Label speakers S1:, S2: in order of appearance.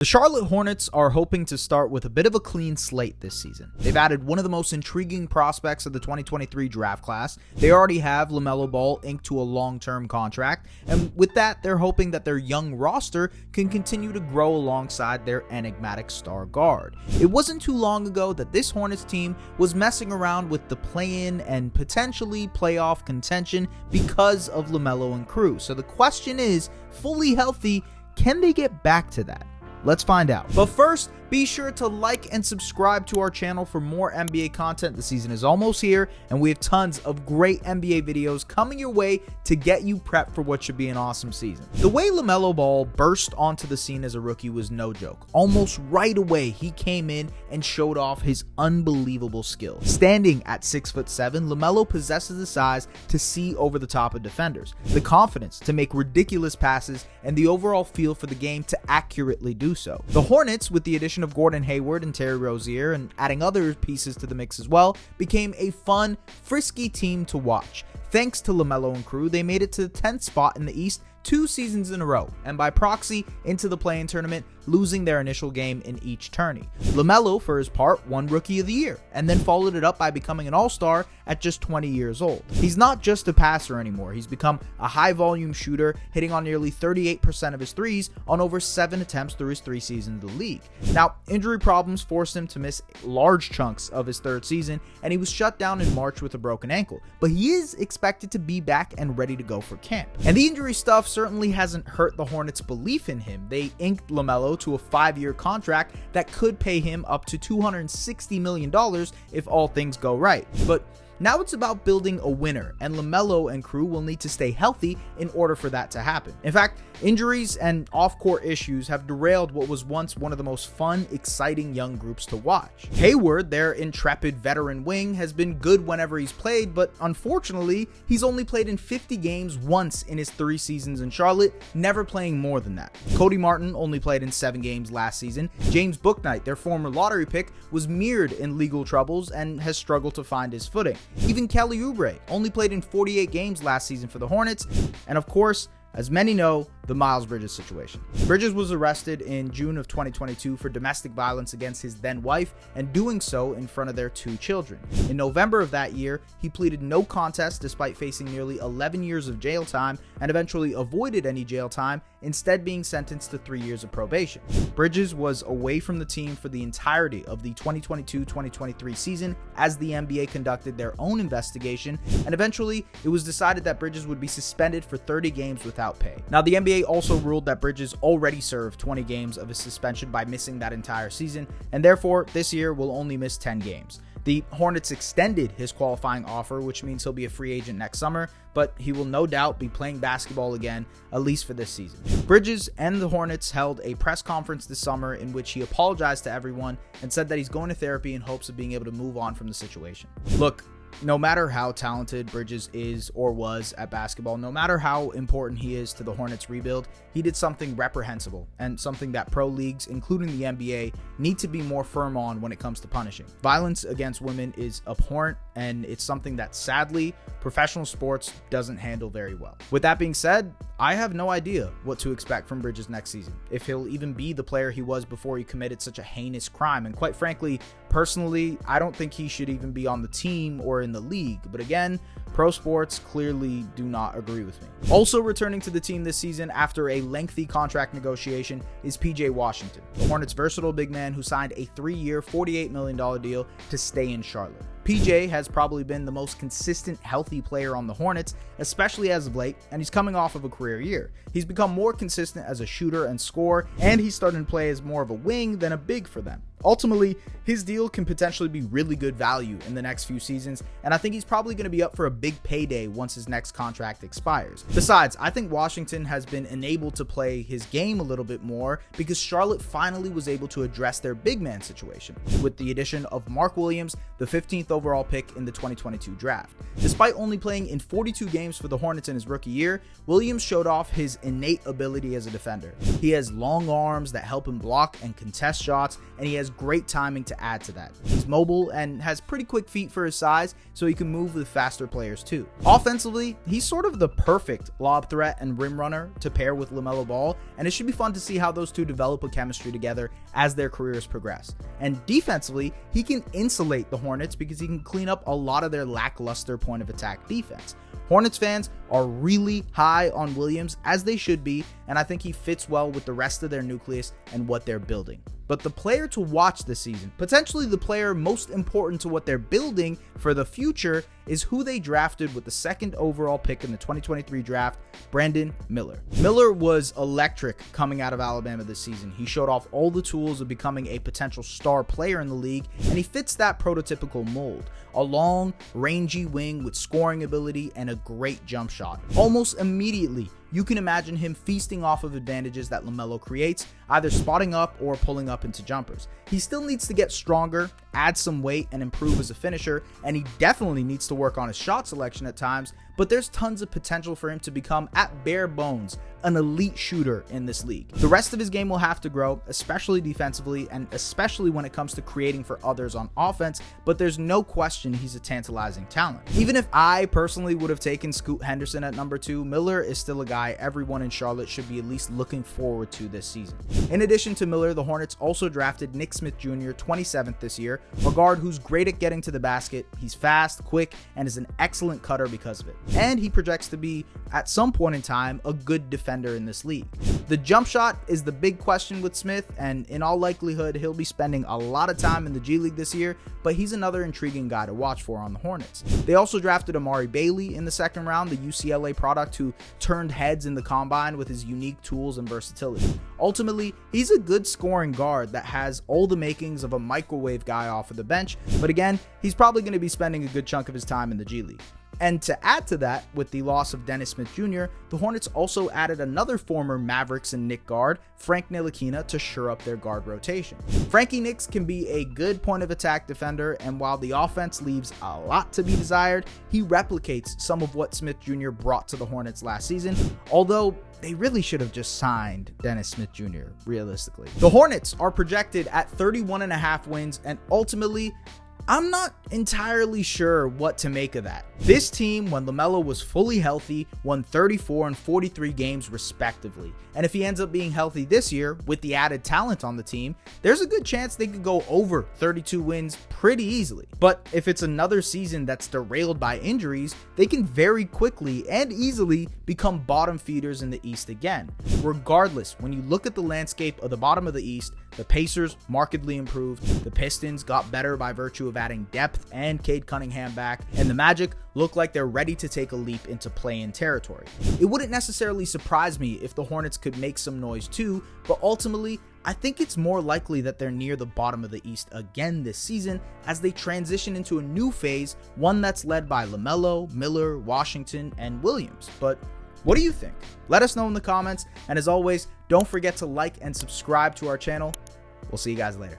S1: The Charlotte Hornets are hoping to start with a bit of a clean slate this season. They've added one of the most intriguing prospects of the 2023 draft class. They already have LaMelo Ball inked to a long-term contract, and with that, they're hoping that their young roster can continue to grow alongside their enigmatic star guard. It wasn't too long ago that this Hornets team was messing around with the play-in and potentially playoff contention because of LaMelo and crew. So the question is, fully healthy, can they get back to that? Let's find out. But first, be sure to like and subscribe to our channel for more NBA content. The season is almost here, and we have tons of great NBA videos coming your way to get you prepped for what should be an awesome season. The way LaMelo Ball burst onto the scene as a rookie was no joke. Almost right away, he came in and showed off his unbelievable skill. Standing at 6'7", LaMelo possesses the size to see over the top of defenders, the confidence to make ridiculous passes, and the overall feel for the game to accurately do so. The Hornets, with the addition of Gordon Hayward and Terry Rozier and adding other pieces to the mix as well, became a fun, frisky team to watch. Thanks to LaMelo and crew, they made it to the 10th spot in the East 2 seasons in a row, and by proxy into the play-in tournament, losing their initial game in each tourney. LaMelo, for his part, won Rookie of the Year, and then followed it up by becoming an All-Star at just 20 years old. He's not just a passer anymore, he's become a high-volume shooter, hitting on nearly 38% of his threes on over 7 attempts through his 3 seasons in the league. Now, injury problems forced him to miss large chunks of his 3rd season, and he was shut down in March with a broken ankle, but he is expected to be back and ready to go for camp. And the injury stuff certainly hasn't hurt the Hornets' belief in him. They inked LaMelo to a 5-year contract that could pay him up to $260 million if all things go right. But now it's about building a winner, and LaMelo and crew will need to stay healthy in order for that to happen. In fact, injuries and off-court issues have derailed what was once one of the most fun, exciting young groups to watch. Hayward, their intrepid veteran wing, has been good whenever he's played, but unfortunately, he's only played in 50 games once in his 3 seasons in Charlotte, never playing more than that. Cody Martin only played in 7 games last season. James Bouknight, their former lottery pick, was mired in legal troubles and has struggled to find his footing. Even Kelly Oubre only played in 48 games last season for the Hornets, and of course, as many know, the Miles Bridges situation. Bridges was arrested in June of 2022 for domestic violence against his then wife, and doing so in front of their 2 children. In November of that year, he pleaded no contest despite facing nearly 11 years of jail time, and eventually avoided any jail time, instead being sentenced to 3 years of probation. Bridges was away from the team for the entirety of the 2022-2023 season as the NBA conducted their own investigation, and eventually it was decided that Bridges would be suspended for 30 games without pay. Now, the NBA also ruled that Bridges already served 20 games of his suspension by missing that entire season, and therefore this year will only miss 10 games. The Hornets extended his qualifying offer, which means he'll be a free agent next summer, but he will no doubt be playing basketball again, at least for this season. Bridges and the Hornets held a press conference this summer in which he apologized to everyone and said that he's going to therapy in hopes of being able to move on from the situation. Look, no matter how talented Bridges is or was at basketball, no matter how important he is to the Hornets rebuild, he did something reprehensible and something that pro leagues, including the NBA, need to be more firm on when it comes to punishing. Violence against women is abhorrent, and it's something that sadly professional sports doesn't handle very well. With that being said, I have no idea what to expect from Bridges next season, if he'll even be the player he was before he committed such a heinous crime, and quite frankly, personally, I don't think he should even be on the team or in the league, but again, pro sports clearly do not agree with me. Also returning to the team this season after a lengthy contract negotiation is PJ Washington, the Hornets' versatile big man who signed a 3-year, $48 million deal to stay in Charlotte. PJ has probably been the most consistent, healthy player on the Hornets, especially as of late, and he's coming off of a career year. He's become more consistent as a shooter and scorer, and he's starting to play as more of a wing than a big for them. Ultimately, his deal can potentially be really good value in the next few seasons, and I think he's probably going to be up for a big payday once his next contract expires. Besides, I think Washington has been enabled to play his game a little bit more because Charlotte finally was able to address their big man situation with the addition of Mark Williams, the 15th overall pick in the 2022 draft. Despite Despite only playing in 42 games for the Hornets in his rookie year, Williams showed off his innate ability as a defender. He has long arms that help him block and contest shots, and he has great timing to add to that. He's mobile and has pretty quick feet for his size, so he can move with faster players too. Offensively, he's sort of the perfect lob threat and rim runner to pair with LaMelo Ball, and it should be fun to see how those two develop a chemistry together as their careers progress. And defensively, he can insulate the Hornets because he can clean up a lot of their lackluster point of attack defense. Hornets fans are really high on Williams, as they should be, and I think he fits well with the rest of their nucleus and what they're building. But the player to watch this season, potentially the player most important to what they're building for the future, is who they drafted with the 2nd overall pick in the 2023 draft, Brandon Miller. Miller was electric coming out of Alabama this season. He showed off all the tools of becoming a potential star player in the league, and he fits that prototypical mold. A long, rangy wing with scoring ability and a great jump shot. Almost immediately, you can imagine him feasting off of advantages that LaMelo creates, either spotting up or pulling up into jumpers. He still needs to get stronger, add some weight, and improve as a finisher, and he definitely needs to work on his shot selection at times, but there's tons of potential for him to become, at bare bones, an elite shooter in this league. The rest of his game will have to grow, especially defensively, and especially when it comes to creating for others on offense, but there's no question he's a tantalizing talent. Even if I personally would have taken Scoot Henderson at number 2, Miller is still a guy everyone in Charlotte should be at least looking forward to this season. In addition to Miller, the Hornets also drafted Nick Smith Jr. 27th this year, a guard who's great at getting to the basket. He's fast, quick, and is an excellent cutter because of it. And he projects to be, at some point in time, a good defender in this league. The jump shot is the big question with Smith, and in all likelihood, he'll be spending a lot of time in the G League this year, but he's another intriguing guy to watch for on the Hornets. They also drafted Amari Bailey in the 2nd round, the UCLA product who turned heads in the combine with his unique tools and versatility. Ultimately, he's a good scoring guard that has all the makings of a microwave guy off of the bench, but again, he's probably going to be spending a good chunk of his time in the G League. And to add to that, with the loss of Dennis Smith Jr., the Hornets also added another former Mavericks and Knicks guard, Frank Ntilikina, to shore up their guard rotation. Frankie Knicks can be a good point of attack defender, and while the offense leaves a lot to be desired, he replicates some of what Smith Jr. brought to the Hornets last season, although they really should have just signed Dennis Smith Jr., realistically. The Hornets are projected at 31.5 wins, and ultimately, I'm not entirely sure what to make of that. This team, when LaMelo was fully healthy, won 34 and 43 games respectively. And if he ends up being healthy this year, with the added talent on the team, there's a good chance they could go over 32 wins pretty easily. But if it's another season that's derailed by injuries, they can very quickly and easily become bottom feeders in the East again. Regardless, when you look at the landscape of the bottom of the East, the Pacers markedly improved, the Pistons got better by virtue of adding depth and Cade Cunningham back, and the Magic look like they're ready to take a leap into play-in territory. It wouldn't necessarily surprise me if the Hornets could make some noise too, but ultimately, I think it's more likely that they're near the bottom of the East again this season as they transition into a new phase, one that's led by LaMelo, Miller, Washington, and Williams. But what do you think? Let us know in the comments, and as always, don't forget to like and subscribe to our channel. We'll see you guys later.